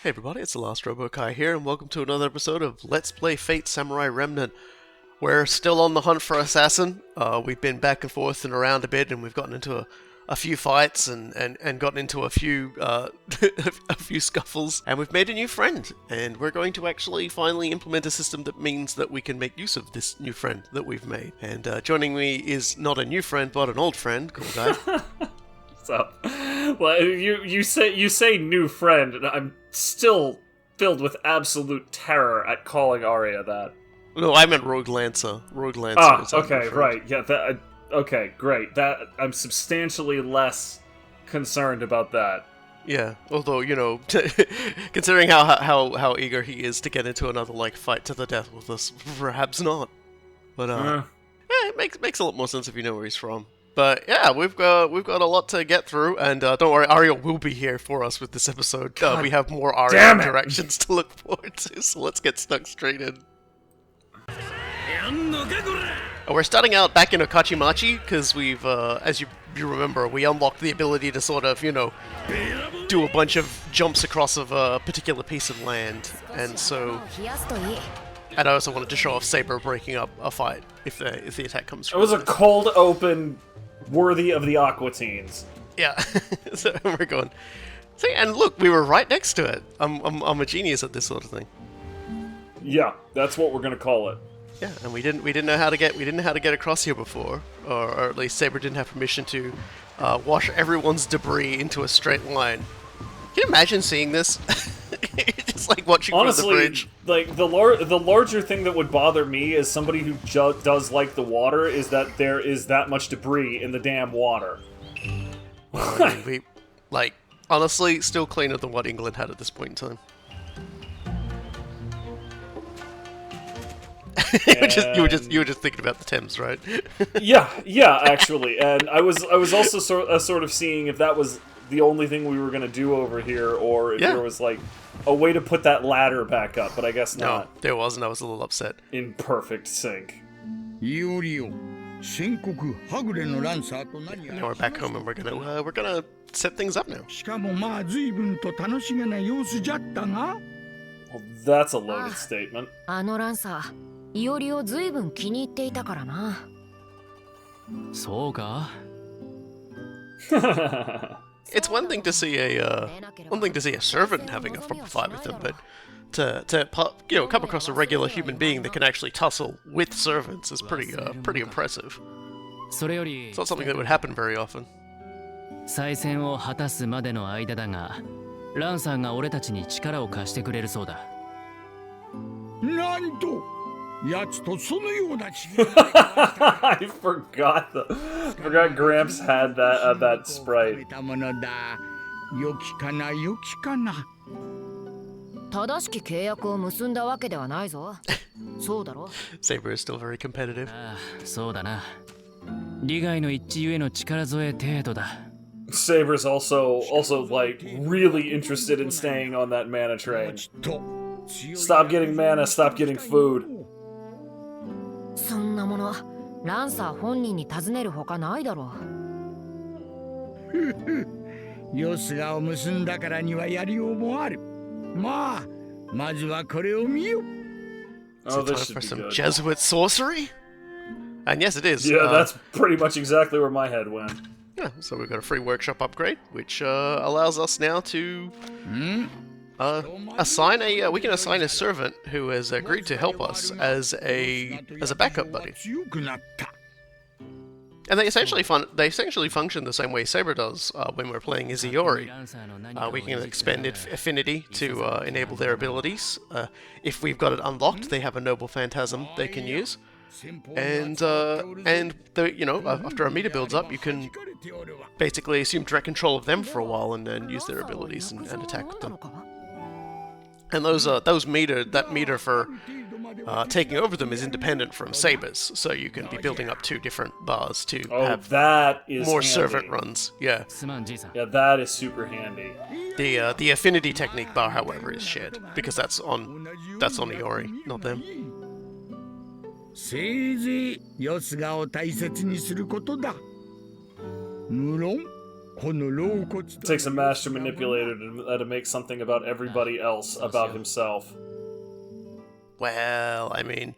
Hey everybody, it's the Last Robokai here, and welcome to another episode of Let's Play Fate Samurai Remnant. We're still on the hunt for Assassin. We've been back and forth and around a bit, and we've gotten into a few fights and gotten into a few a few scuffles, and we've made a new friend. And we're going to actually finally implement a system that means that we can make use of this new friend that we've made. And joining me is not a new friend, but an old friend called Guy. What's up? Well, you say new friend, and I'm still filled with absolute terror at calling Arya that. No, I meant Rogue Lancer. Rogue Lancer. Ah, okay, right. Yeah, that. Okay, great. That I'm substantially less concerned about that. Yeah, although considering how eager he is to get into another fight to the death with us, perhaps not. But it makes a lot more sense if you know where he's from. But yeah, we've got a lot to get through, and don't worry, Arya will be here for us with this episode. We have more Arya interactions to look forward to, so let's get stuck straight in. We're starting out back in Okachimachi, because we've, as you remember, we unlocked the ability to sort of, do a bunch of jumps across of a particular piece of land, and so... And I also wanted to show off Saber breaking up a fight if the attack comes through. It was a cold open worthy of the Aqua Teens. Yeah, so we're going. See, and look, we were right next to it. I'm a genius at this sort of thing. Yeah, that's what we're gonna call it. Yeah, and we didn't know how to get across here before, or at least Saber didn't have permission to wash everyone's debris into a straight line. Can you imagine seeing this? Just like watching Honestly, from the bridge. Like the larger thing that would bother me as somebody who does like the water is that there is that much debris in the damn water. Well, I mean, honestly, still cleaner than what England had at this point in time. you were just thinking about the Thames, right? yeah, actually, and I was also sort of seeing if that was the only thing we were gonna do over here, or if there was like a way to put that ladder back up, but I guess not. No, there wasn't. I was a little upset. In perfect sync. Now we're back home and we're gonna set things up now. Well, that's a loaded statement. It's one thing to see a servant having a proper fight with them, but to come across a regular human being that can actually tussle with servants is pretty impressive. It's not something that would happen very often. I forgot Gramps had that sprite. Saber is still very competitive. Saber's also like really interested in staying on that mana train. Stop getting mana, stop getting food. Oh, this should for some good. Jesuit sorcery? And yes, it is. Yeah, that's pretty much exactly where my head went. Yeah, so we've got a free workshop upgrade, which allows us now to assign a servant who has agreed to help us as a backup buddy. And they essentially function the same way Saber does when we're playing as Iori. We can expend affinity to enable their abilities. If we've got it unlocked, they have a noble phantasm they can use. And after our meter builds up, you can basically assume direct control of them for a while and then use their abilities and attack with them. And that meter for taking over them is independent from Saber's, so you can be building up two different bars to have that is more handy. Servant runs. Yeah. Yeah, that is super handy. The affinity technique bar, however, is shared because that's on Iori, not them. せいぜいよすがを大切にすることだ。無論 It takes a master manipulator to make something about everybody else about himself. Well, I mean,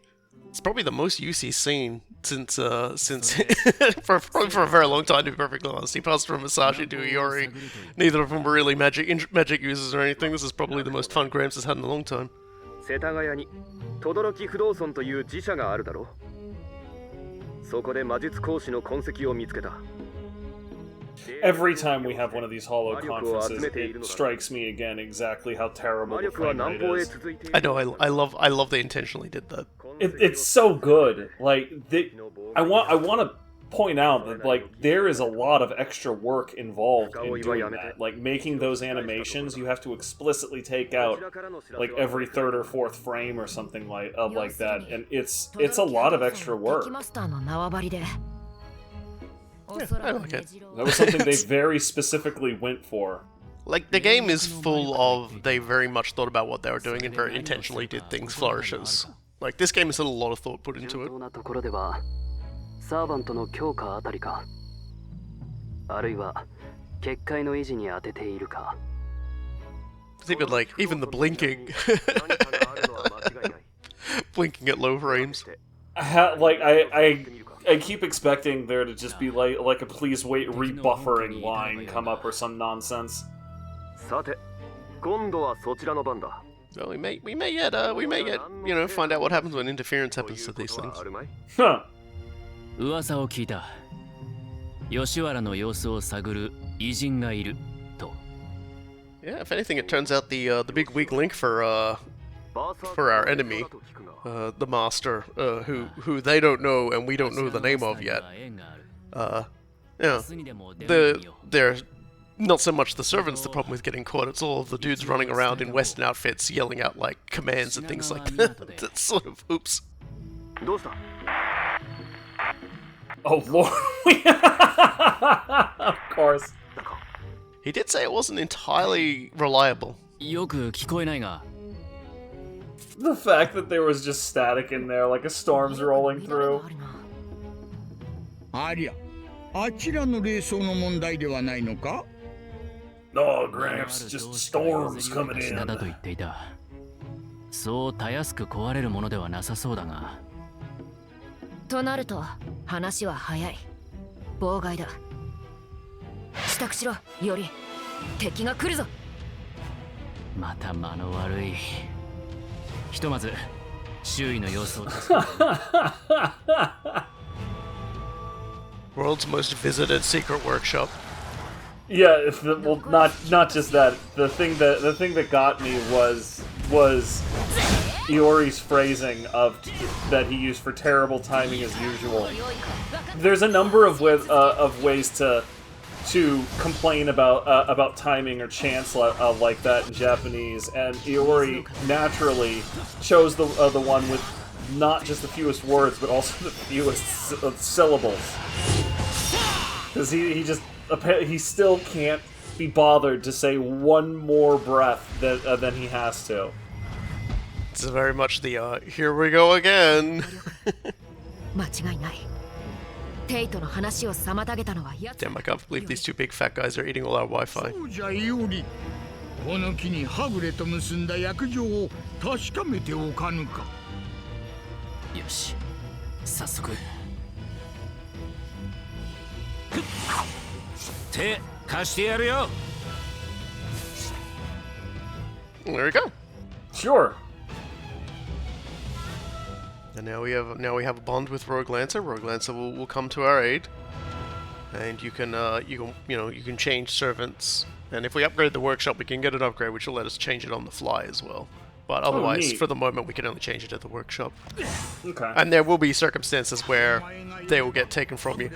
it's probably the most use he's seen since probably for a very long time, to be perfectly honest. He passed from Masashi to Iori. Neither of them were really magic users or anything. This is probably the most fun Gramps has had in a long time. Every time we have one of these Hollow conferences, it strikes me again exactly how terrible the frame rate is. I know, I love they intentionally did that. It's so good. Like, I want to point out that, like, there is a lot of extra work involved in doing that. Like, making those animations, you have to explicitly take out, like, every third or fourth frame or something like that, and it's a lot of extra work. Yeah, I like it. That was something they very specifically went for. Like, the game is full of, they very much thought about what they were doing and very intentionally did things flourishes. Like, this game has had a lot of thought put into it. Even the blinking. Blinking at low frames. I keep expecting there to just be like a please wait rebuffering line come up or some nonsense. Well, we may yet, you know, find out what happens when interference happens to these things. Huh. Yeah, if anything, it turns out the big weak link for our enemy, the Master, who they don't know and we don't know the name of yet. They're not so much the servants the problem with getting caught, it's all of the dudes running around in Western outfits yelling out, like, commands and things like that. That's sort of, oops. Oh, Lord. Of course. He did say it wasn't entirely reliable. The fact that there was just static in there, like a storm's rolling through. Arya, No, Gramps, just storms coming in. そうたやすく壊れるものではなさそうだが。となると話は早い。妨害だ。支度しろ、より敵が来るぞ。また間の悪い。ひとまず周囲の様子を。World's most visited secret workshop. Yeah, well, not just that. The thing that got me was Iori's phrasing that he used for terrible timing as usual. There's a number of ways to complain about timing or chance like that in Japanese, and Iori naturally chose the one with not just the fewest words but also the fewest syllables, because he still can't be bothered to say one more breath than he has to. It's very much the, here we go again. Damn, I can't believe these two big fat guys are eating all our Wi-Fi. There we go. Sure. And now we have a bond with Rogue Lancer. Rogue Lancer will come to our aid, and you can change servants. And if we upgrade the workshop, we can get an upgrade, which will let us change it on the fly as well. But otherwise, for the moment, we can only change it at the workshop. Okay. And there will be circumstances where they will get taken from you.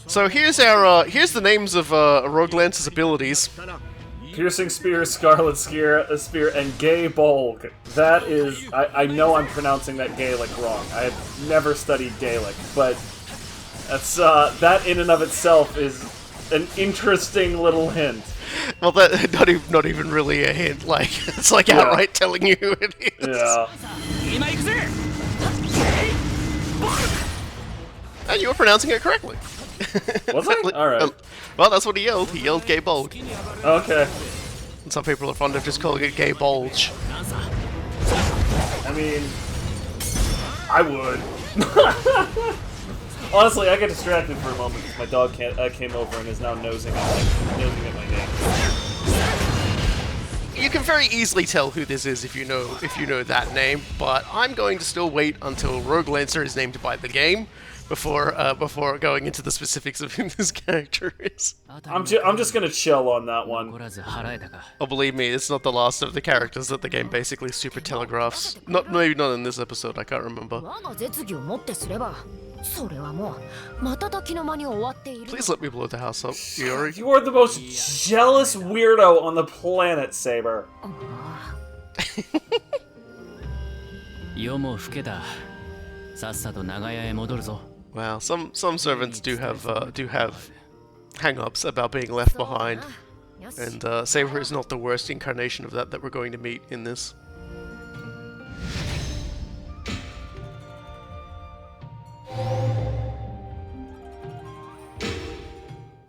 So here's the names of Rogue Lancer's abilities. Piercing Spear, Scarlet Spear, and Gay Bolg. That is... I know I'm pronouncing that Gaelic wrong. I have never studied Gaelic, but that's that in and of itself is an interesting little hint. Well, that not even really a hint. Like, it's like outright telling you who it is. Yeah. And you were pronouncing it correctly. Was I? Alright. Well, that's what he yelled. He yelled gay bulge. Okay. And some people are fond of just calling it gay bulge. I mean, I would. Honestly, I get distracted for a moment because my dog came over and is now nosing at my name. You can very easily tell who this is if you know that name, but I'm going to still wait until Rogue Lancer is named by the game before going into the specifics of who this character is. I'm just gonna chill on that one. Oh, believe me, it's not the last of the characters that the game basically super telegraphs. Maybe not in this episode. I can't remember. Please let me blow the house up, Iori. You are the most jealous weirdo on the planet, Saber. Wow, some servants do have hang-ups about being left behind, and Saber is not the worst incarnation of that we're going to meet in this.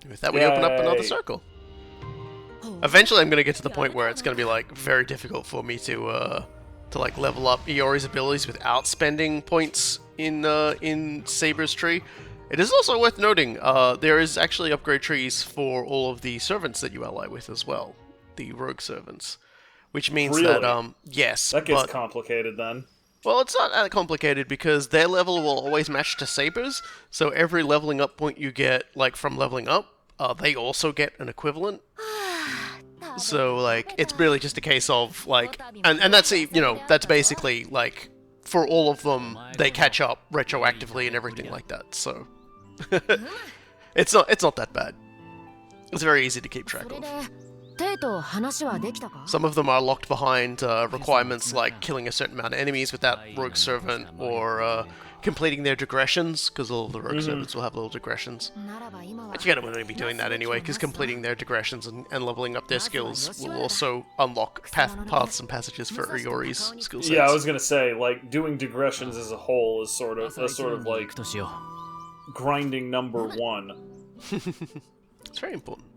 With that, we open up another circle. Eventually, I'm going to get to the point where it's going to be like very difficult for me to like level up Iori's abilities without spending points in Saber's tree. It is also worth noting there is actually upgrade trees for all of the servants that you ally with as well, the rogue servants, which means really? that yes, that gets complicated then. Well, it's not that complicated because their level will always match to Saber's, so every leveling up point you get, like from leveling up, they also get an equivalent. So, like, it's really just a case of, like, and that's, that's basically, like, for all of them, they catch up retroactively and everything like that, so. It's not that bad. It's very easy to keep track of. Some of them are locked behind requirements like killing a certain amount of enemies with that rogue servant, or completing their digressions, because all of the rogue servants will have little digressions. But you're going to be doing that anyway, because completing their digressions and leveling up their skills will also unlock paths and passages for Iori's skill sets. Yeah, I was going to say, like, doing digressions as a whole is sort of like grinding number one. It's very important.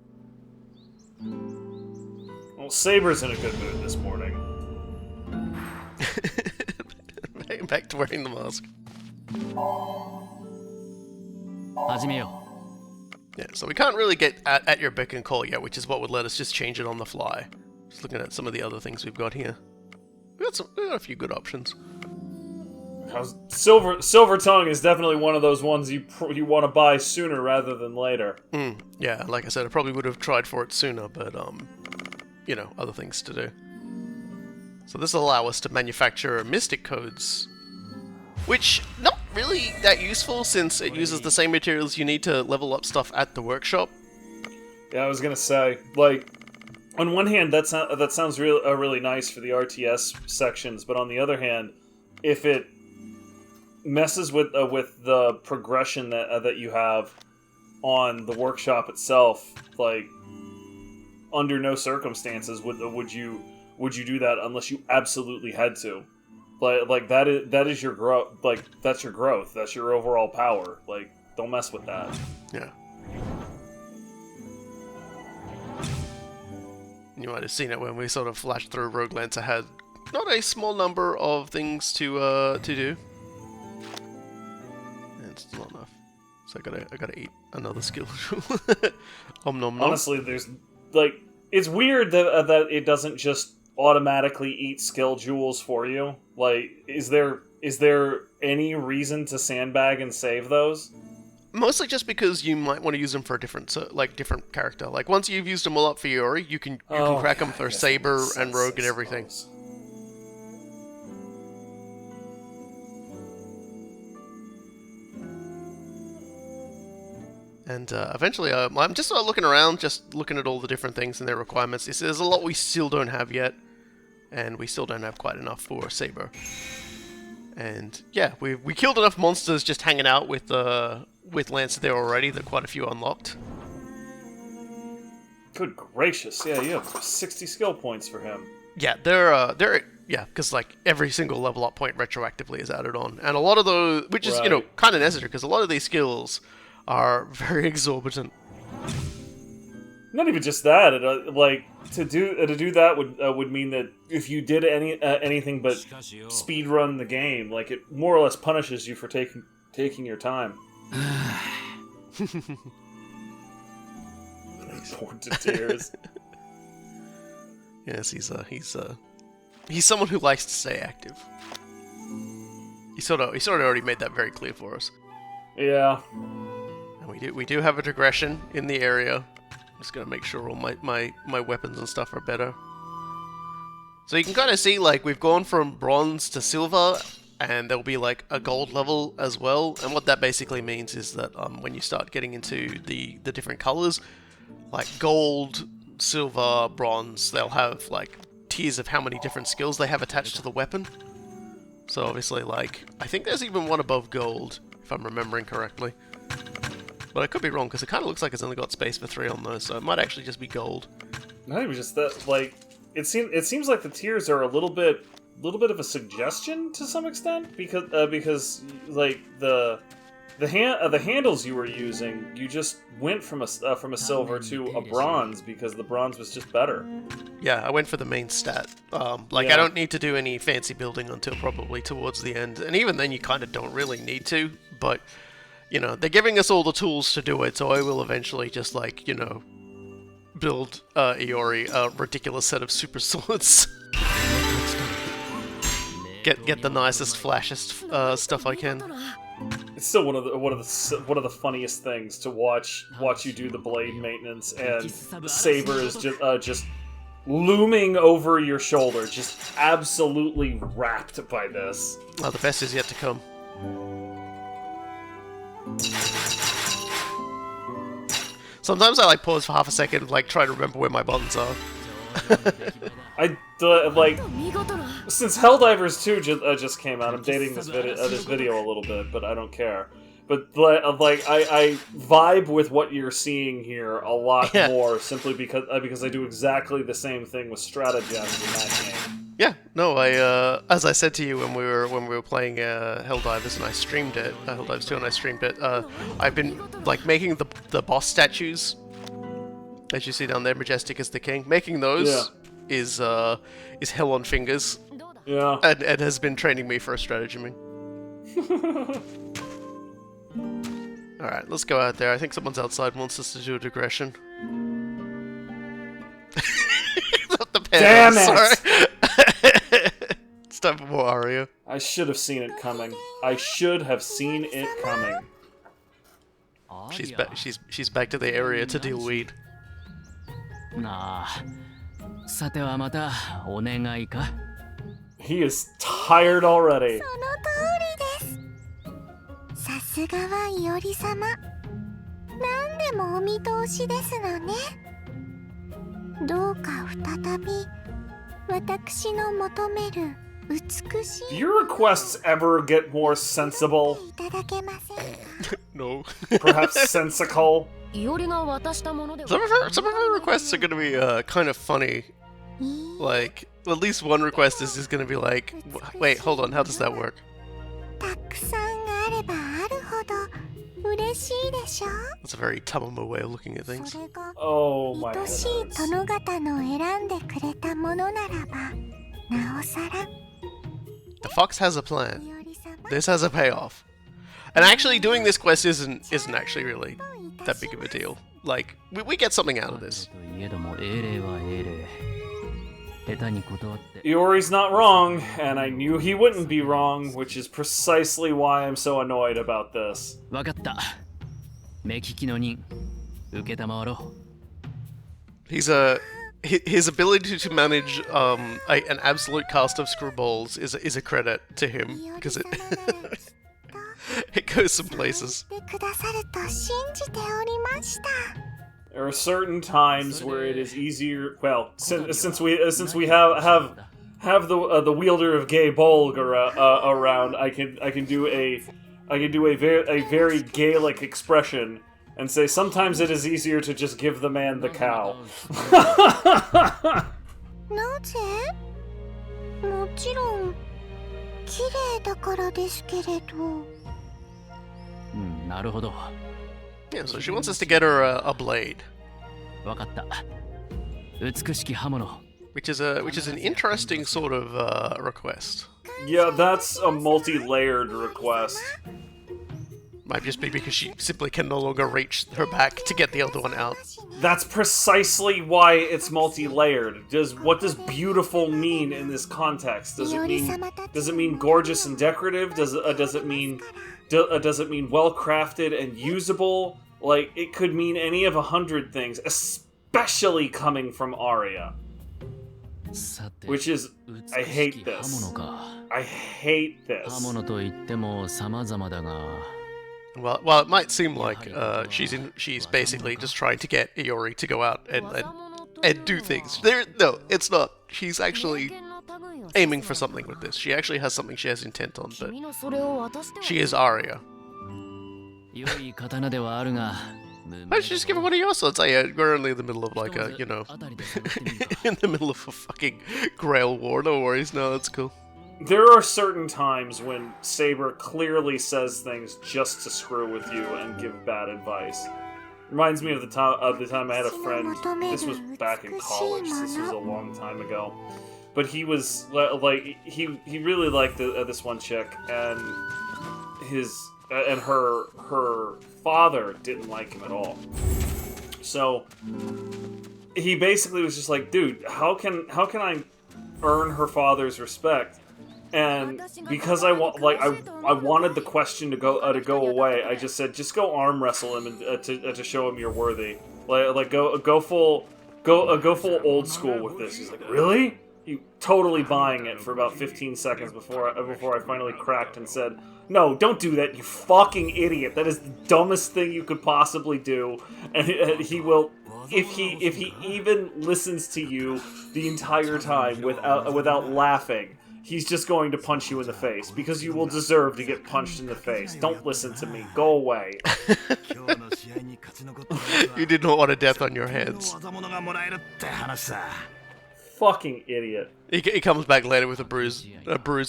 Well, Saber's in a good mood this morning. Back to wearing the mask. Yeah, so we can't really get at your beck and call yet, which is what would let us just change it on the fly. Just looking at some of the other things we've got here. We got a few good options. Silver Tongue is definitely one of those ones you want to buy sooner rather than later. Yeah, like I said, I probably would have tried for it sooner, but other things to do. So this will allow us to manufacture mystic codes, which not really that useful since it uses the same materials you need to level up stuff at the workshop. Yeah, I was gonna say, like, on one hand that sounds really nice for the RTS sections, but on the other hand, if it messes with the progression that you have on the workshop itself, like, under no circumstances would you do that unless you absolutely had to. Like that is your growth. Like, that's your growth. That's your overall power. Like, don't mess with that. Yeah. You might have seen it when we sort of flashed through. Rogue Lancer had not a small number of things to do. And it's still not enough. So I gotta eat another skill. Nom nom nom. Honestly, there's, like, it's weird that it doesn't just automatically eat skill jewels for you. Like, is there any reason to sandbag and save those? Mostly just because you might want to use them for a different character. Like, once you've used them all up for Iori, you can crack them for Saber and Rogue and everything. And eventually, I'm just looking around, just looking at all the different things and their requirements. There's a lot we still don't have yet, and we still don't have quite enough for Saber. And yeah, we killed enough monsters just hanging out with Lancer there already that quite a few unlocked. Good gracious! Yeah, you have 60 skill points for him. Yeah, yeah, because like every single level up point retroactively is added on, and a lot of those, which is kind of necessary, because a lot of these skills are very exorbitant. Not even just that. Like to do that would mean that if you did anything but speed run the game, like it more or less punishes you for taking your time. Poured to tears. Yes, he's someone who likes to stay active. He sort of already made that very clear for us. Yeah. And we do have a digression in the area. I'm just gonna make sure all my weapons and stuff are better. So you can kind of see, like, we've gone from bronze to silver, and there'll be like a gold level as well. And what that basically means is that when you start getting into the different colors, like gold, silver, bronze, they'll have like tiers of how many different skills they have attached to the weapon. So obviously, like, I think there's even one above gold, if I'm remembering correctly. But I could be wrong, because it kind of looks like it's only got space for 3 on those, so it might actually just be gold. Not even just that, like, it seems like the tiers are a little bit of a suggestion to some extent, because like the handles you were using, you just went from a silver to a bronze because the bronze was just better. Yeah, I went for the main stat. Like, Yeah. I don't need to do any fancy building until probably towards the end, and even then you kind of don't really need to, but, you know, they're giving us all the tools to do it, so I will eventually just, like, you know, build Iori a ridiculous set of super swords. Get the nicest, flashiest stuff I can. It's still one of the funniest things to watch you do the blade maintenance, and the saber is just looming over your shoulder, just absolutely wrapped by this. Oh, the best is yet to come. Sometimes I like pause for half a second, like try to remember where my buttons are. Like, since Helldivers 2 just came out, I'm dating this video a little bit, but I don't care. But like I vibe with what you're seeing here a lot more, simply because I do exactly the same thing with stratagems in that game. Yeah, no, as I said to you when we were playing Helldivers and I streamed it, Helldivers 2 and I streamed it, I've been like making the boss statues, as you see down there, majestic as the king. Making those is hell on fingers. Yeah. And has been training me for a stratagem. Alright, let's go out there. I think someone's outside wants us to do a digression. Not the Damn panel, it! sorry. It's time for more Arya. I should have seen it coming. I should have seen it coming. She's back to the area to deal weed. He is tired already. さすがはイオリ様。何でもお見通しですのね。どうか再び私の求める美し Do い your requests ever get more sensible? いただけませんか No. Perhaps sensical? イオリが渡したものでは Some of her requests are gonna be kind of funny. Like, at least one request is just gonna be like, wait, hold on, how does that work? たくさんあればあるほど嬉しいでしょ That's a very Tamamo way of looking at things. それが Oh my 愛しい goodness. 殿方の選んでくれたものならばなおさら The fox has a plan. イオリ様 This has a payoff. And actually doing this quest isn't actually really that big of a deal. Like, we get something out of this. Iori's not wrong, and I knew he wouldn't be wrong, which is precisely why I'm so annoyed about this. わかった目利きの任受けたまわろう His ability to manage an absolute cast of screwballs is a credit to him, because it イオリ様ならきっと it goes some places. してくださると信じておりました There are certain times where it is easier. Well, since we have the wielder of gay Bolg around, I can do a very Gaelic expression and say sometimes it is easier to just give the man the cow. なぜもちろん綺麗だからですけれどうんなるほど Yeah, so she wants us to get her a blade. わかった。美しき刃物。 Which is an interesting sort of request. Yeah, that's a multi-layered request. Might just be because she simply can no longer reach her back to get the other one out. That's precisely why it's multi-layered. What does beautiful mean in this context? Does it mean gorgeous and decorative? Does it mean well crafted and usable? Like, it could mean any of 100 things, especially coming from Arya. Which is, I hate this. I hate this. 刃物といっても様々だが。 Well, it might seem like she's basically just trying to get Iori to go out and do things. No, it's not. She's actually aiming for something with this. She actually has something she has intent on, but she is Arya. 良い刀ではあるが。 Why don't you just give her one of your swords? We're only in the middle of like a, you know, in the middle of a fucking Grail war. No worries, no, that's cool. There are certain times when Saber clearly says things just to screw with you and give bad advice. Reminds me of the time I had a friend. This was back in college. This was a long time ago. But he was like he really liked this one chick, and her father didn't like him at all. So he basically was just like, dude, how can I earn her father's respect? And because I wanted the question to go away, I just said, just go arm wrestle him and to show him you're worthy. Go full old school with this. He's like, really? You totally buying it for about 15 seconds before I finally cracked and said, no, don't do that, you fucking idiot. That is the dumbest thing you could possibly do. And he will, if he even listens to you the entire time without laughing, he's just going to punch you in the face, because you will deserve to get punched in the face. Don't listen to me. Go away. You did not want a death on your hands. Fucking idiot. He comes back later with a bruise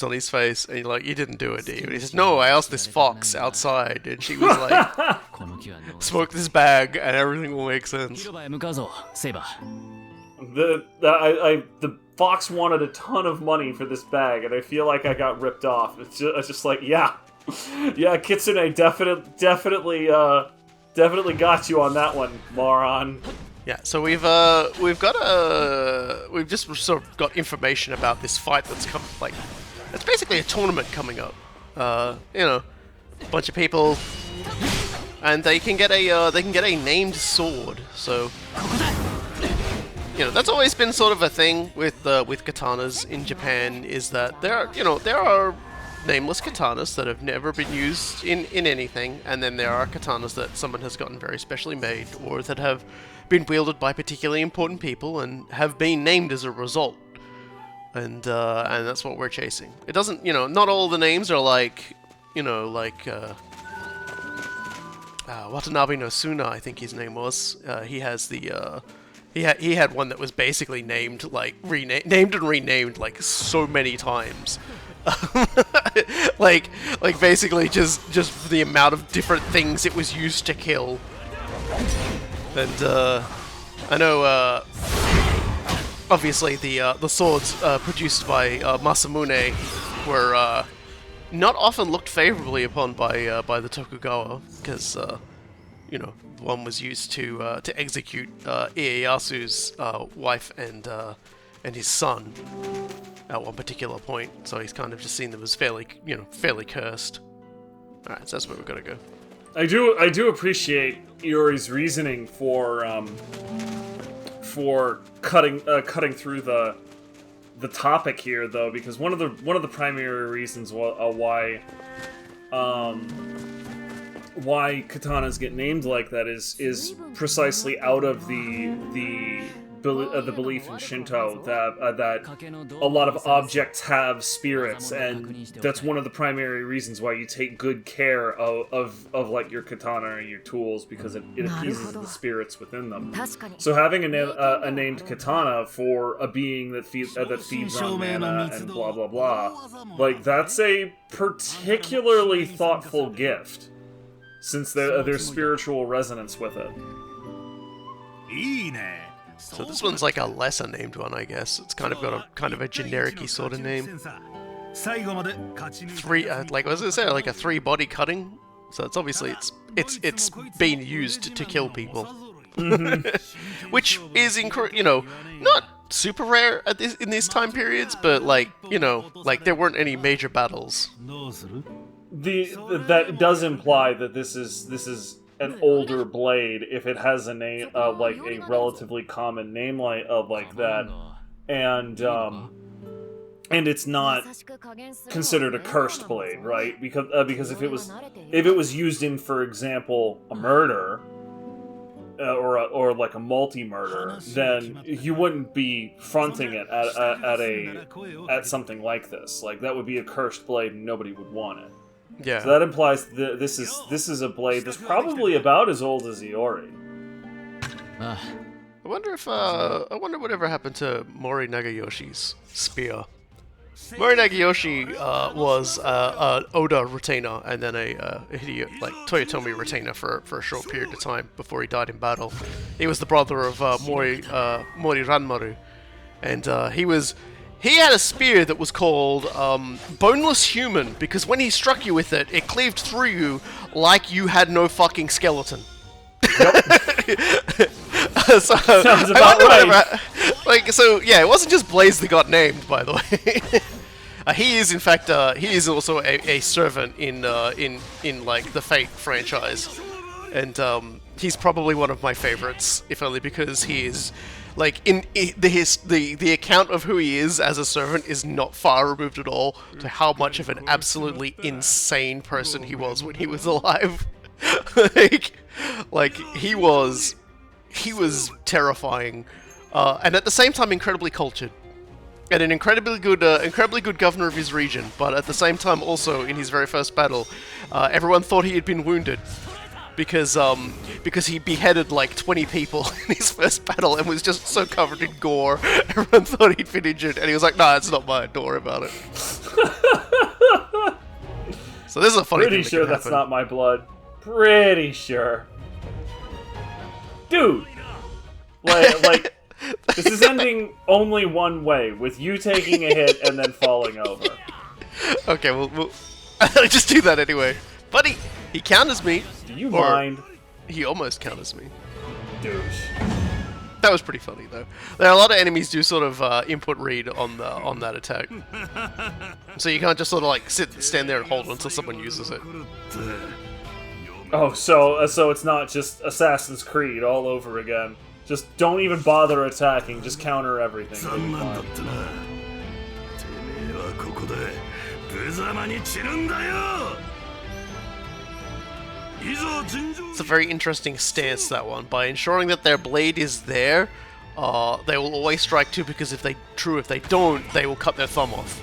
on his face, and you're like, you didn't do it, did you? And he says, no, I asked this fox outside, and she was like, smoke this bag, and everything will make sense. The fox wanted a ton of money for this bag, and I feel like I got ripped off. It's just like, yeah, Kitsune definitely got you on that one, moron. Yeah, so we've just sort of got information about this fight that's come. Like, it's basically a tournament coming up. You know, a bunch of people, and they can get a named sword. So, you know, that's always been sort of a thing with katanas in Japan, is that there are nameless katanas that have never been used in anything, and then there are katanas that someone has gotten very specially made, or that have been wielded by particularly important people and have been named as a result. And that's what we're chasing. It doesn't, you know, not all the names are like, you know, like Watanabe no Suna, I think his name was. He has the he had one that was basically named like named and renamed like so many times. like basically just the amount of different things it was used to kill. And I know obviously the swords produced by Masamune were not often looked favorably upon by the Tokugawa, because you know, one was used to execute Ieyasu's wife and his son at one particular point, so he's kind of just seen them as fairly cursed. All right, so that's where we're gonna go. I do appreciate Iori's reasoning for cutting through the topic here, though, because one of the primary reasons why katanas get named like that is precisely out of the belief in Shinto that a lot of objects have spirits, and that's one of the primary reasons why you take good care of like your katana or your tools, because it appeases the spirits within them. So having a named katana for a being that feeds on mana and blah blah blah, like, that's a particularly thoughtful gift. since there's spiritual resonance with it. So this one's like a lesser named one, I guess. It's kind of got a generic-y sort of name. Three, like was it say, like a 3-body cutting? So it's obviously it's being used to kill people, which is not super rare in these time periods, but like like there weren't any major battles. That does imply that this is an older blade if it has a name like a relatively common name like that, and it's not considered a cursed blade, right? Because if it was used in, for example, a murder or like a multi-murder, then you wouldn't be fronting it at something like this. Like that would be a cursed blade and nobody would want it. Yeah. So that implies this is a blade that's probably about as old as Iori. I wonder whatever happened to Mori Nagayoshi's spear. Mori Nagayoshi was an Oda retainer and then a Toyotomi retainer for a short period of time before he died in battle. He was the brother of Mori Ranmaru, and he had a spear that was called Boneless Human, because when he struck you with it, it cleaved through you like you had no fucking skeleton. So, sounds about right. It wasn't just Blaze that got named, by the way. He is, in fact, he is also a servant in like the Fate franchise, and he's probably one of my favorites, if only because he is. Like, the account of who he is as a servant is not far removed at all to how much of an absolutely insane person he was when he was alive. like he was terrifying, and at the same time incredibly cultured, and an incredibly good governor of his region. But at the same time, also in his very first battle, everyone thought he had been wounded. Because he beheaded like 20 people in his first battle and was just so covered in gore, everyone thought he'd been injured, and he was like, "Nah, it's not mine. Don't worry about it." So this is a funny thing. Pretty sure that's not my blood. Pretty sure, dude. Like this is ending only one way, with you taking a hit and then falling over. Okay, we'll just do that anyway, buddy. He counters me. Do you mind? He almost counters me. Douche. That was pretty funny, though. There are a lot of enemies do sort of input read on that attack, so you can't just sort of like stand there and hold until someone uses it. Oh, so it's not just Assassin's Creed all over again. Just don't even bother attacking. Just counter everything. It's a very interesting stance, that one. By ensuring that their blade is there, they will always strike too, because if they don't, they will cut their thumb off.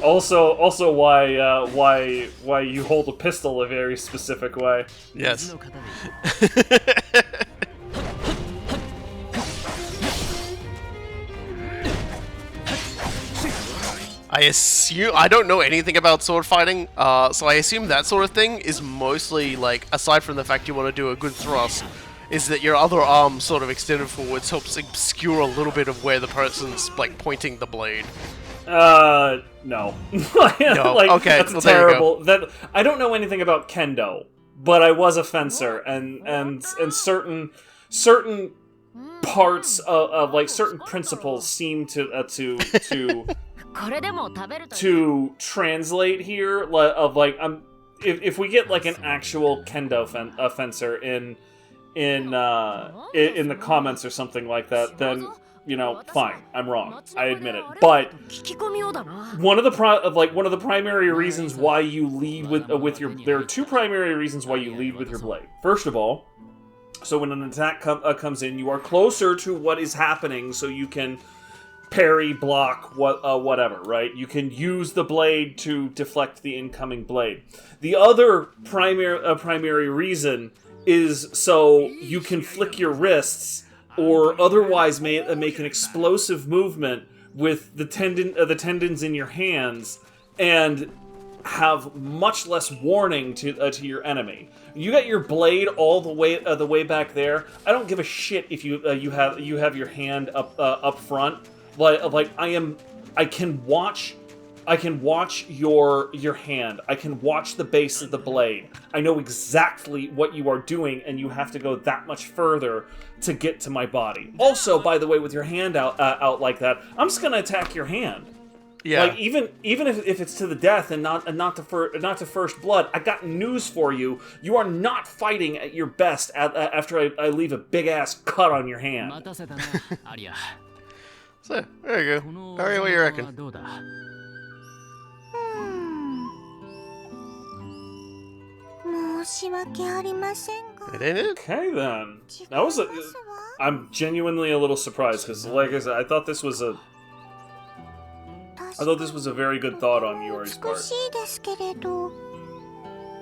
also why you hold a pistol a very specific way. Yes. I don't know anything about sword fighting, so I assume that sort of thing is mostly, like, aside from the fact you want to do a good thrust, is that your other arm sort of extended forwards helps obscure a little bit of where the person's, like, pointing the blade. No. No, like, okay, that's terrible. I don't know anything about kendo, but I was a fencer, and certain parts of like certain principles seem to translate here. Of like, if we get like an actual kendo fencer in the comments or something like that, then fine, I'm wrong. I admit it. But one of the primary reasons why you lead with your there are two primary reasons why you lead with your blade. First of all, so when an attack comes in, you are closer to what is happening, so you can parry, block, whatever, right? You can use the blade to deflect the incoming blade. The other primary reason is so you can flick your wrists or otherwise make an explosive movement with the tendons in your hands, and have much less warning to your enemy. You got your blade all the way back there. I don't give a shit if you have your hand up front. Like I can watch your hand. I can watch the base of the blade. I know exactly what you are doing, and you have to go that much further to get to my body. Also, by the way, with your hand out like that, I'm just gonna attack your hand. Yeah. Like even if it's to the death and not to first blood, I got news for you. You are not fighting at your best after I leave a big ass cut on your hand. 待たせたな、アリア。 So, there you こ go. の Arya, what do you は reckon? どうだ？申し訳ありませんが It ain't it? Okay then. 違い That ま was す a. わ I'm genuinely a little surprised because, like I said, I thought this was a very good thought on Iori's 美 part. しいですけれど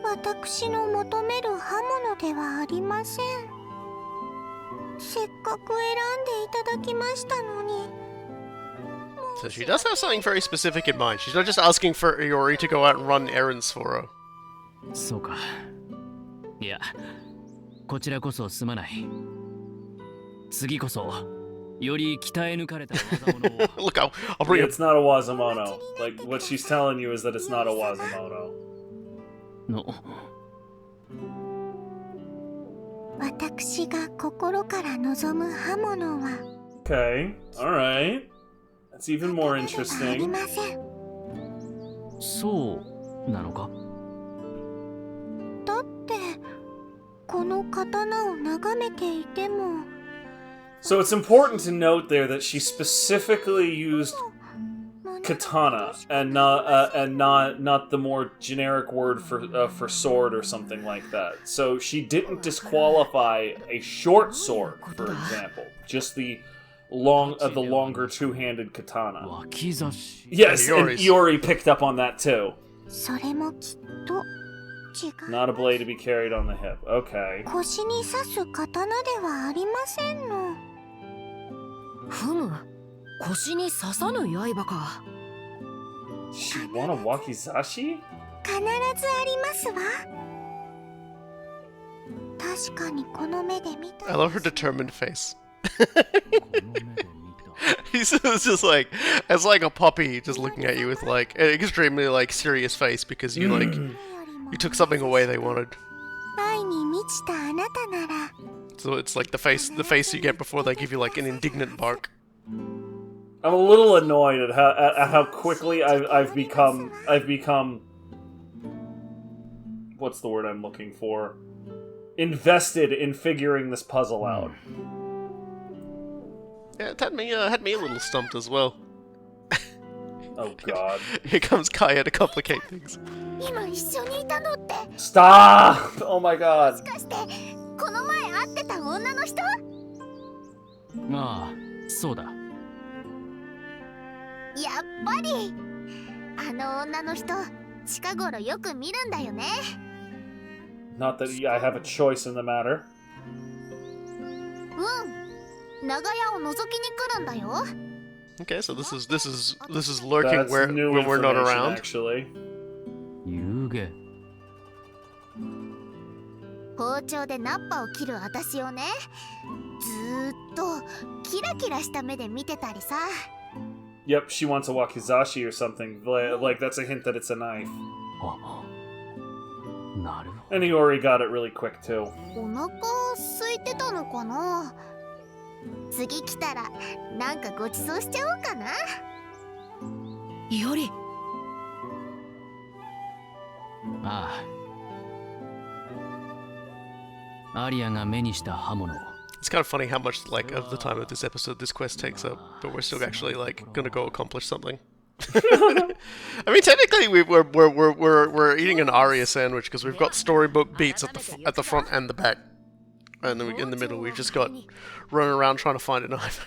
私の求める刃物ではありませんせっかく選んでいただきましたのに So she does have something very specific in mind. She's not just asking for Iori to go out and run errands for her. そうか。いや、こちらこそすまない。次こそ、より鍛え抜かれた技物を。Look, I'll bring it. It's not a Wazamono. Like what she's telling you is that it's not a Wazamono. の。私が心から望む刃物は Okay, all right. That's even more あり interesting. ませんそうなのか？だってこの刀を眺めていても So it's important to note there that she specifically used katana and not the more generic word for sword or something like that. So she didn't disqualify a short sword, for example, just the longer two-handed katana. 脇差し。 Yes, and Iori's. Iori picked up on that too. それもきっと違う Not a blade to be carried on the hip. Okay. 腰に刺す刀ではありませんのふむ、腰に刺さぬ刃か。 She want a wakizashi? 必ずありますわ確かにこの目で見た I love her determined face. この目で見た。 He's just like, it's like a puppy just looking at you with like an extremely like serious face because you like you took something away they wanted. 愛に満ちたあなたなら So it's like the face you get before they give you like an indignant bark. I'm a little annoyed at how quickly I've become what's the word I'm looking for? Invested in figuring this puzzle out. Yeah, it had me a little stumped as well. Oh god. Here comes Kaya to complicate things. 今一緒にいたのって Stop! Oh my god. もしかしてこの前会ってた女の人ああ、そうだ。やっぱりあの女の人近頃よく見るんだよね Not that I have a choice in the matter. うん長屋を覗きに来るんだよ Okay, so this is lurking That's where new when we're not information, around. actually. 遊戯。包丁でナッパを切る私をねずーっとキラキラした目で見てたりさ Yep, she wants a wakizashi or something. Like that's a hint that it's a knife. あ、なるほ And Iori got it really quick too. お腹空いてたのかな次来たらなんかごちそうしちゃおうかなより。ど。ああ。アリアが目にした刃物。 It's kind of funny how much like of the time of this episode this quest takes up, but we're still actually like gonna go accomplish something. I mean, technically we're eating an Arya sandwich because we've got storybook beats at the front and the back, and then in the middle we've just got running around trying to find a knife.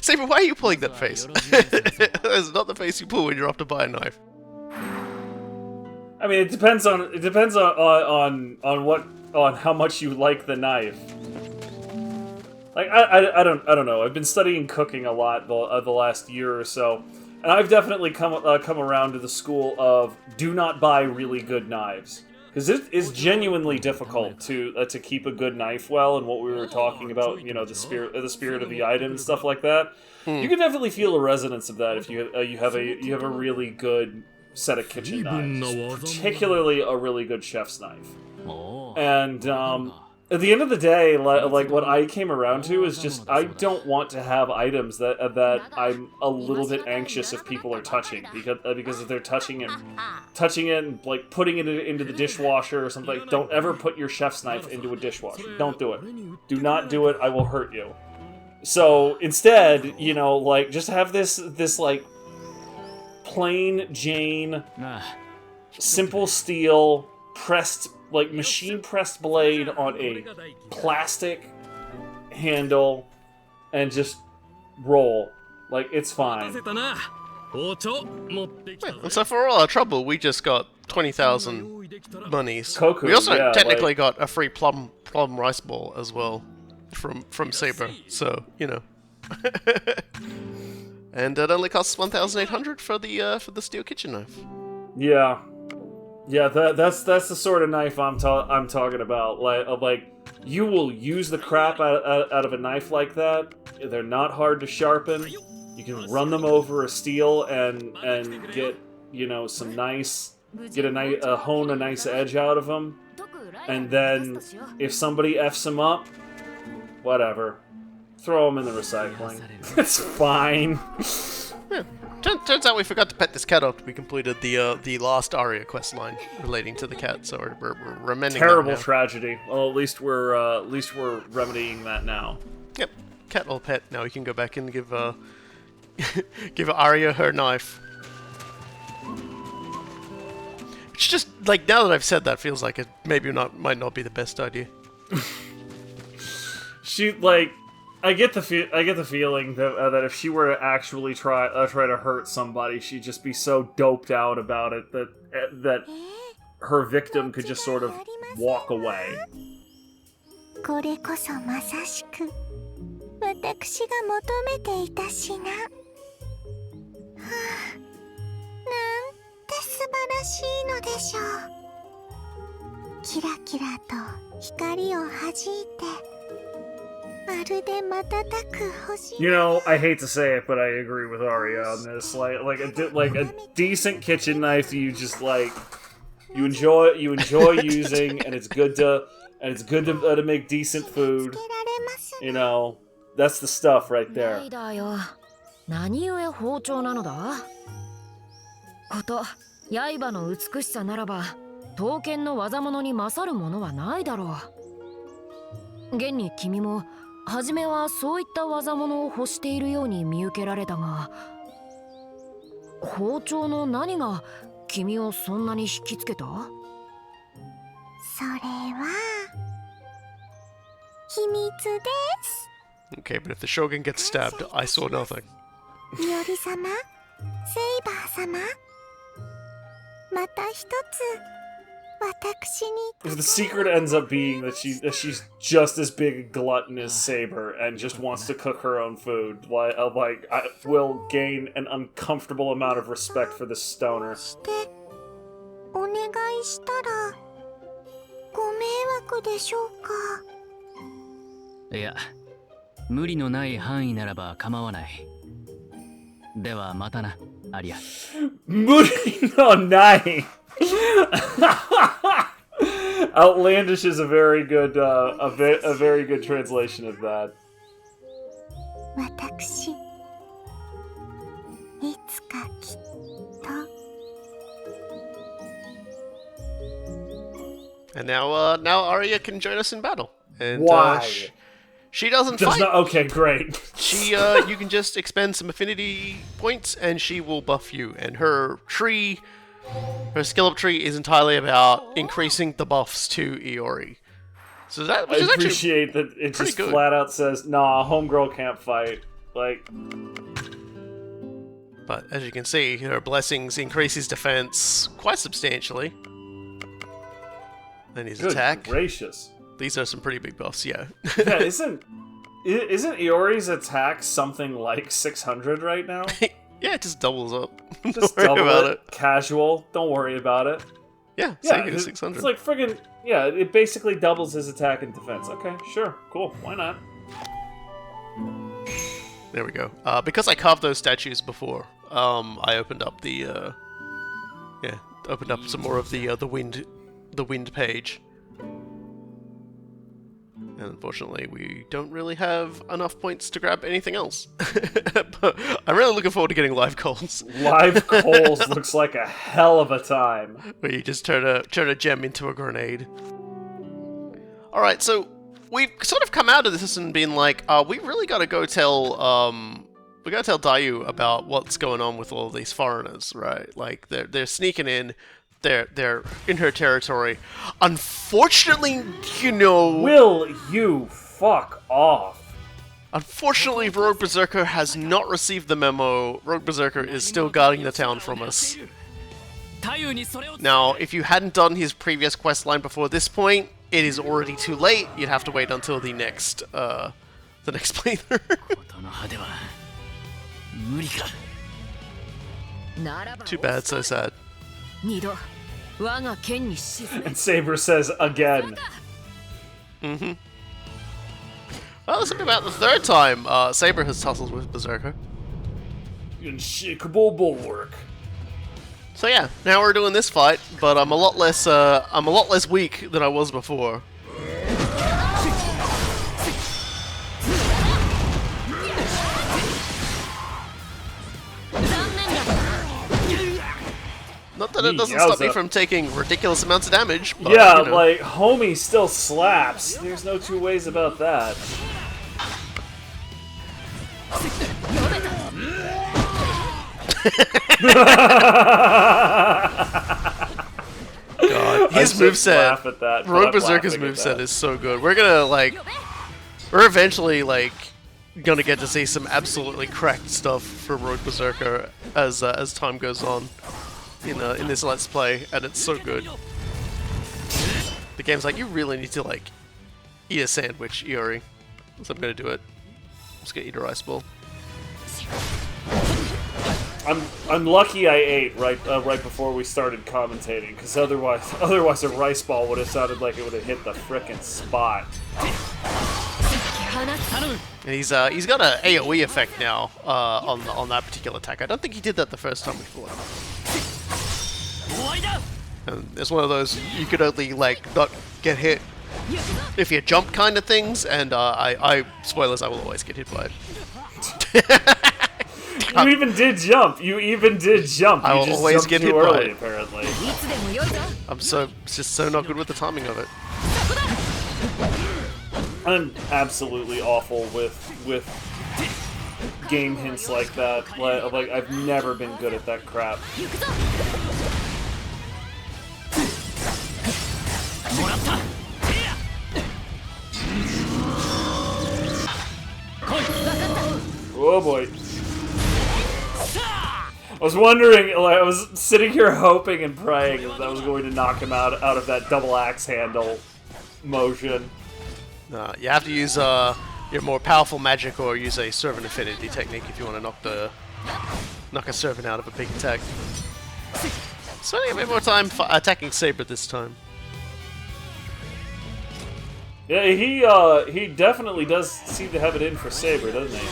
Saber, why are you pulling that face? It's not the face you pull when you're off to buy a knife. I mean, it depends on how much you like the knife. Like I don't know. I've been studying cooking a lot the last year or so, And I've definitely come around to the school of do not buy really good knives. Because it is genuinely difficult to keep a good knife well, and what we were talking about, you know, the spirit of the item and stuff like that. You can definitely feel the resonance of that if you have a really good set of kitchen knives, particularly a really good chef's knife. And at the end of the day, like what I came around to is just I don't want to have items that I'm a little bit anxious if people are touching because if they're touching it and like putting it into the dishwasher or something. Don't ever put your chef's knife into a dishwasher. Don't do it. Do not do it. I will hurt you. So instead, you know, like just have this like plain Jane, simple steel pressed. Like machine pressed blade on a plastic handle and just roll. Like, it's fine. And so for all our trouble, we just got 20,000 monies. Koku, we also yeah, technically got a free plum rice ball as well from Saber. So, you know. And it only costs 1,800 for the steel kitchen knife. Yeah. Yeah, that's the sort of knife I'm talking about. Like you will use the crap out of a knife like that. They're not hard to sharpen. You can run them over a steel and get, you know, some nice, hone a nice edge out of them. And then if somebody f's them up, whatever, throw them in the recycling. It's fine. Yeah. Turns out we forgot to pet this cat after we completed the last Arya quest line relating to the cat, so we're remending terrible that now. Tragedy. Well, at least we're remedying that now. Yep, cat all pet. Now we can go back and give give Arya her knife. Which just like now that I've said that, feels like it might not be the best idea. She like. I get the feeling that if she were to actually try to hurt somebody, she'd just be so doped out about it that her victim could just sort of walk away. これこそまさしく私が求めていた品。はあ、なんて素晴らしいのでしょう。キラキラと光を弾いて。 You know, I hate to say it, but I agree with Arya on this. Like a decent kitchen knife you just like you enjoy using, and it's good to make decent food. You know, that's the stuff right there. 何故包丁なのだ？こと、刃の美しさならば、刀剣の技物に勝るものはないだろう。現に君も。 初めはそういった技物を欲しているように見受けられたが、包丁の何が君をそんなに引きつけた？それは秘密です。 Okay, but if the Shogun gets stabbed, I saw nothing. いおり様、セイバー様、また一つ。 If the secret ends up being that she's just as big a glutton as Saber and just wants to cook her own food, I will gain an uncomfortable amount of respect for this stoner. お願いしたらご迷惑でしょうか？いや、無理のない範囲ならば構わない。ではまたな、アリア。無理のない。 Outlandish is a very good translation of that. 私いつかきっと And now Arya can join us in battle. And why? She doesn't fight. Okay, great. She you can just expend some affinity points and she will buff you. And her skill up tree is entirely about increasing the buffs to Iori. So that which I is appreciate that it just good. flat out says, "Nah, homegirl can't fight." Like, but as you can see, her blessings increase his defense quite substantially. And his attack. Gracious. These are some pretty big buffs, yeah. Yeah, isn't Iori's attack something like 600 right now? Yeah, it just doubles up. Just Don't worry double about it. Casual. Don't worry about it. Yeah, Yeah, Sega it's 600. like friggin'... Yeah, it basically doubles his attack and defense. Okay, sure. Cool. Why not? There we go. Because I carved those statues before, I opened up the opened up some more of the wind page. And unfortunately, we don't really have enough points to grab anything else. But I'm really looking forward to getting live coals. Live coals looks like a hell of a time. Where you just turn a gem into a grenade. All right, so we've sort of come out of this and been like, we really got to go tell Dayu about what's going on with all these foreigners, right? Like they're sneaking in, they're in her territory. Unfortunately, Will you fuck off? Unfortunately, Rogue Berserker has not received the memo. Rogue Berserker is still guarding the town from us. Now, if you hadn't done his previous quest line before this point, it is already too late. You'd have to wait until the next playthrough. Too bad, so sad. And Saber says again. Mm-hmm. Well, this will be about the third time Saber has tussled with Berserker. Unshakable bulwark. So yeah, now we're doing this fight, but I'm a lot less weak than I was before. Not that it doesn't stop me from taking ridiculous amounts of damage, but, yeah, you know. like, homie still slaps. There's no two ways about that. God, his moveset, Rogue Berserker's laughing at moveset that. is so good. We're eventually gonna get to see some absolutely cracked stuff from Rogue Berserker as time goes on in this Let's Play, and it's so good. The game's like, you really need to eat a sandwich, Iori. So I'm gonna do it. I'm just gonna eat a rice bowl. I'm lucky I ate right before we started commentating, because otherwise a rice ball would have sounded like it would have hit the frickin' spot. And he's got an AoE effect now on that particular attack. I don't think he did that the first time we fought. And it's one of those you could only not get hit if you jump kind of things. And spoilers, I will always get hit by it. You even did jump. I will always get hit by it. Apparently. I'm just so not good with the timing of it. I'm absolutely awful with game hints like that. Like I've never been good at that crap. Oh boy. I was wondering, I was sitting here hoping and praying that I was going to knock him out of that double axe handle motion. You have to use your more powerful magic or use a servant affinity technique if you want to knock a servant out of a big attack. So I have more time attacking Saber this time. Yeah, he definitely does seem to have it in for Saber, doesn't he?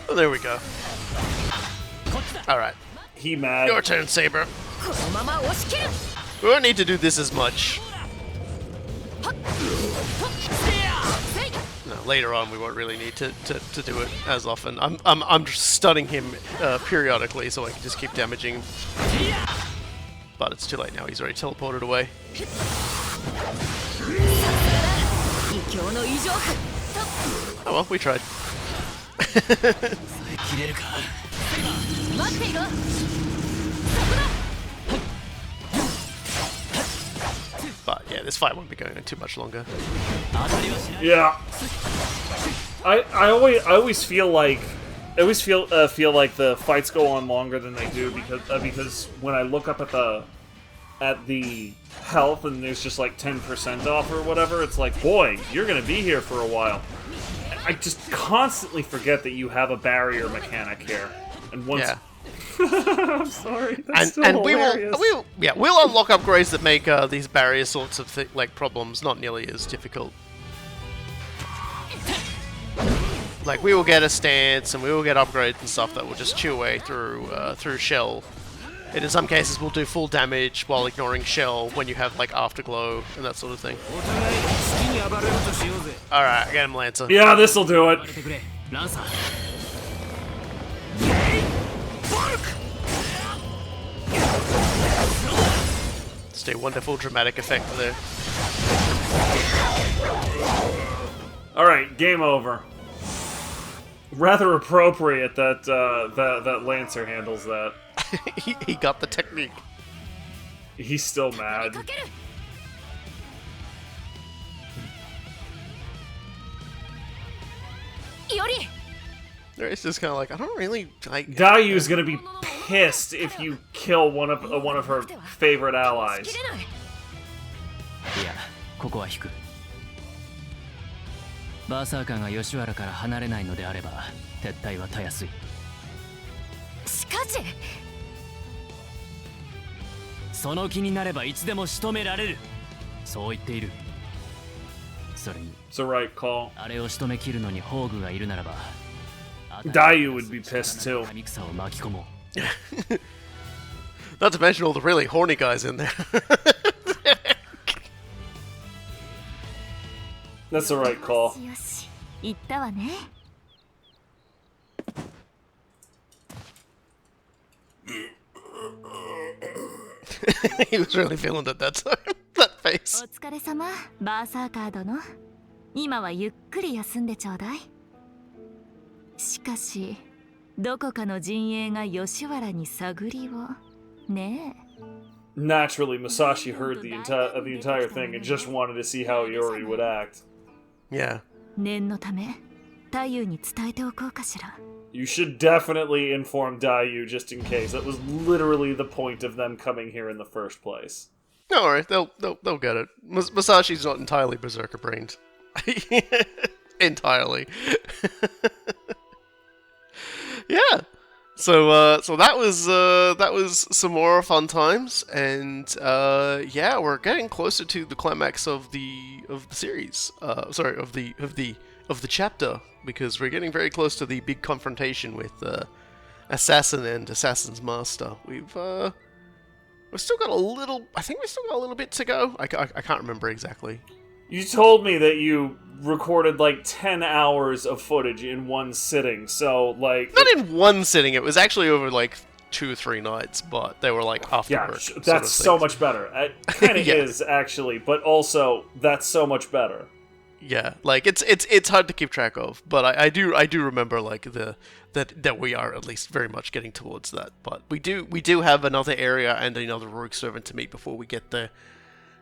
Oh, there we go. Alright. He mad. Your turn, Saber. We don't need to do this as much. No, later on we won't really need to do it as often. I'm just stunning him periodically so I can just keep damaging him. But it's too late now, he's already teleported away. Oh well, we tried. But yeah, this fight won't be going on too much longer. Yeah. I always feel like the fights go on longer than they do because when I look up at the health and there's just 10% off or whatever, it's like, boy, you're gonna be here for a while. I just constantly forget that you have a barrier mechanic here. And once... Yeah. I'm sorry. That's still And hilarious. we'll unlock upgrades that make these barrier sorts of problems not nearly as difficult. Like, we will get a stance, and we will get upgrades and stuff that will just chew away through shell. And in some cases, we'll do full damage while ignoring shell when you have, like, afterglow and that sort of thing. Alright, get him, Lancer. Yeah, this'll do it. Just a wonderful dramatic effect there. Alright, game over. Rather appropriate that that Lancer handles that. He got the technique. He's still mad. Iori! It's just kind of like, I don't really like... Dayu's gonna be pissed if you kill one of her favorite allies. いや、ここは引く。バーサーカーが吉原から離れないのであれば、撤退はたやすい。しかし、その気になればいつでも仕留められる。そう言っている。それに、 It's a right call. あれを仕留め切るのに宝具がいるならば、 Dayu would be pissed too. 神草を巻き込もう。 Not to mention all the really horny guys in there. That's the right call. よし言ったわね。 He was really feeling it that time. That お face. 疲れ様バーサーカー殿。今はゆっくり休んでちょうだい。しかしどこかの陣営が吉原に探りをねえ。 Naturally, Masashi heard the entire thing and just wanted to see how Iori would act. Yeah. 念のため太夫に伝えておこうかしら。 You should definitely inform Dayu just in case. That was literally the point of them coming here in the first place. Don't worry, they'll get it. Masashi's not entirely berserker brained. Entirely. Yeah. So that was some more fun times, and yeah, we're getting closer to the climax of the series. Sorry, of the chapter, because we're getting very close to the big confrontation with Assassin and Assassin's Master. We've still got a little. I think we still got a little bit to go. I can't remember exactly. You told me that you recorded like 10 hours of footage in one sitting, so like... Not in one sitting, it was actually over like 2 or 3 nights, but they were like after Yeah, work. sort that's of so things. much better. It kind of Yeah. is, actually, but also, that's so much better. Yeah, like it's hard to keep track of, but I do remember like that we are at least very much getting towards that. But we do have another area and another rogue servant to meet before we get there.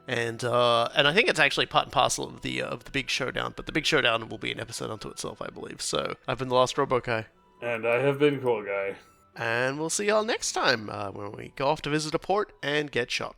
And I think it's actually part and parcel of the big showdown, but the big showdown will be an episode unto itself, I believe. So I've been the Last Robokai, And I have been Cool Guy. and we'll see y'all next time when we go off to visit a port and get shot.